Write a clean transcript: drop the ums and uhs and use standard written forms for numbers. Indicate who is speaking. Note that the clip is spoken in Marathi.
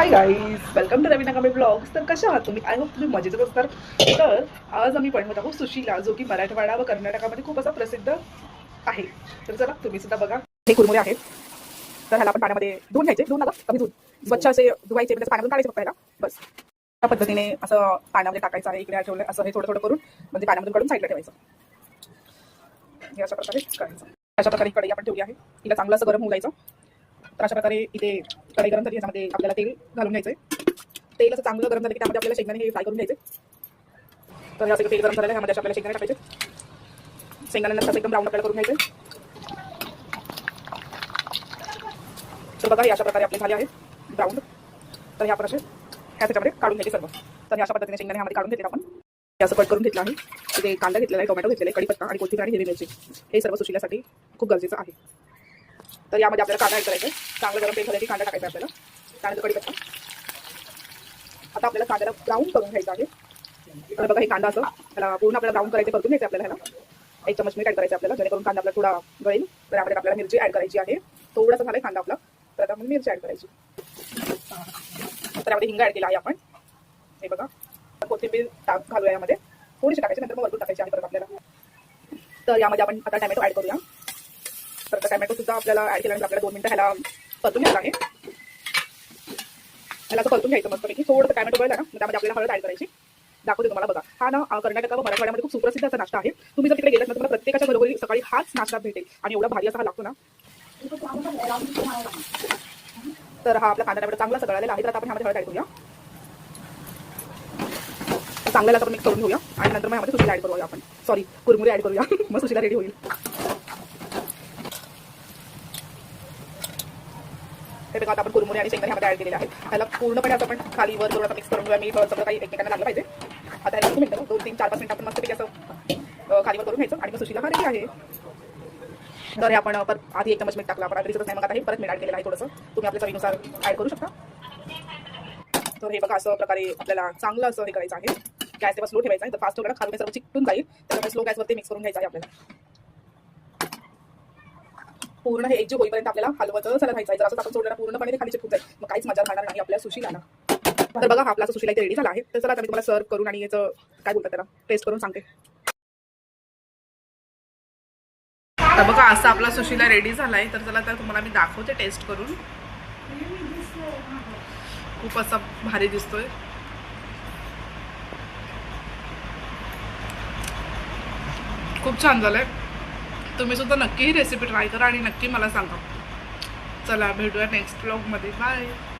Speaker 1: High guys, welcome to Raveena Kamble blogs. तर कशा आहात तुम्ही? आय होप तुम्ही मजेतच असणार. तर आज आम्ही बनवत आहोत सुशीला, जो की मराठवाडा व कर्नाटकामध्ये खूप असा प्रसिद्ध आहे. तर चला तुम्ही सुद्धा बघा. हे कुरमुरे आहेत. तर ह्याला आपण पाण्यामध्ये धुवून घ्यायचे, धुवून नका कमी धुवून स्वच्छ असे धुवायचे, म्हणजे पाण्यातून काढायचे फक्त ह्याला बस. त्या पद्धतीने असं पाण्यामध्ये टाकायचं आहे. इकडे ठेवलं असं हे थोडं थोडं करून म्हणजे पाण्यामधून काढून साईडला ठेवायचं. हे अशा प्रकारे करायचं. अशा प्रकारे कढई आपण ठेवली आहे. तिला चांगलं असं गरम होऊ द्यायचं. तर अशा प्रकारे इथे कढई गरम झाली, याच्यामध्ये आपल्याला तेल घालून घ्यायचंय. तेल असं चांगलं गरम झालं की त्यामध्ये आपल्याला शेंगदाणे हे फ्राय करून घ्यायचे. तर असं तेल गरम झालेलं आहे, ह्यामध्ये आपल्याला शेंगदाणे टाकायचे. शेंगदाण्यांना असं एकदम ब्राऊन आपल्याला करून घ्यायचे. तर बघा हे अशा प्रकारे आपले झाले आहेत ब्राऊन. तर हे आपण असे ह्याच्यामध्ये काढून घ्यायचे सर्व. तर अशा पद्धतीने शेंगदाणे ह्यामध्ये काढून घेतले आपण. हे असं कट करून घेतलं आहे. इथे कांदा घेतलेला आहे, टोमॅटो घेतलेला आहे, कढीपत्ता आणि कोथिंबीर आणि हिरवी मिरची. हे सर्व सुशीलासाठी खूप गरजेचं आहे. तर यामध्ये आपल्याला कांदा ॲड करायचा आहे. चांगलं गरम तेल झालं की कांदा टाकायचा आपल्याला. त्यानंतर कढीपत्ता. आता आपल्याला कांद्याला ब्राऊन करून घ्यायचं आहे. तर बघा हे कांदा असं त्याला पूर्ण आपल्याला ब्राऊन करायचे, परतून घ्यायचं आपल्याला. ह्याला 1 चमच मीठ ॲड करायचं आपल्याला, जेणेकरून कांदा आपला थोडा गळेल. तर यामध्ये आपल्याला मिरची ॲड करायची आहे. थोडासा झाला कांदा आपला, तर आता आपण मिरची ॲड करायची. तर यामध्ये हिंग ॲड केला आहे आपण. हे बघा कोथिंबीर घालूया यामध्ये, थोडीशी टाकायची, नंतर मग वरतून टाकायची आहे परत आपल्याला. तर यामध्ये आपण आता टॅमॅटो ॲड करूया. तर टॅमॅटो सुद्धा आपल्याला ॲड केल्यानंतर आपल्याला 2 मिनिटं ह्याला परतून घ्यायचं आहे. ह्याला असं परतून घ्यायचं मस्तपैकी. थोडं टॅमॅटो गळला ना, त्यामध्ये आपल्याला हळद ॲड करायची. दाखवते तुम्हाला बघा. हा ना कर्नाटक व मराठवाड्यामध्ये खूप सुप्रसिद्ध असा नाश्ता आहे. तुम्ही जर तिकडे गेलात ना, तुम्हाला प्रत्येकाच्या घरोघरी सकाळी हाच नाश्ता भेटेल आणि एवढा भारी असा हा लागतो ना. तर हा आपला कांदा टॅमॅटो चांगला सगळालेला आहे. तर आता आपण ह्यामध्ये हळद ॲड करूया. चांगल्याला आपण मिक्स करून घेऊया आणि नंतर मग ह्यामध्ये सुशीला ॲड करूया आपण. सॉरी, कुरमुरे ॲड करूया. मग सुशीला रेडी होईल. हे बघा आता आपण कुरमुरे आणि शेंगदाणे ह्यामध्ये ॲड केलेले आहेत. त्याला पूर्णपणे असं आपण खाली वर करून मिक्स करून घेऊया. मी सगळं काही एकमेकांना लागलं पाहिजे. आता ह्याला 2 मिनिटं 2, 3, 4, 5 मिनिटं आपण मस्तपैकी असं खालीवर करून घ्यायचं आणि मग सुशीला हा रेडी आहे. तर हे आपण आधी 1 चमच मीठ टाकलं आपण, आता दिसतच नाही मग आता हे परत मीठ ॲड केलेलं आहे थोडंसं. तुम्ही आपल्या चवीनुसार ॲड करू शकता. तर हे बघा असं प्रकारे आपल्याला चांगलं असं हे करायचं आहे. गॅस तेव्हा स्लो ठेवायचा आहे. तर फास्ट ठेवलं ना खालून सर्व चिकटून जाईल. त्यामुळे स्लो गॅसवरती मिक्स करून घ्यायचं आहे आपल्याला. पूर्ण हे एकजीव होईपर्यंत आपल्याला हलवतच राहायचं आहे. जर असं आपण सोडलं ना पूर्णपणे ते खाली चिकटून जाईल, मग काहीच मजा राहणार नाही आपल्या सुशीला. तर बघा हा आपला सुशीला इथे रेडी झाला आहे. तर चला आता मी तुम्हाला सर्व करून आणि याचं काय बोलतात त्याला टेस्ट करून सांगते. तर बघा असा आपला सुशीला रेडी झाला आहे. तर चला तर तुम्हाला मी दाखवते टेस्ट करून. खूप असा भारी दिसतोय. खूप छान झालंय. तुम्ही सुद्धा नक्की ही रेसिपी ट्राय करा आणि नक्की मला सांगा. चला भेटूया नेक्स्ट व्लॉगमध्ये. बाय.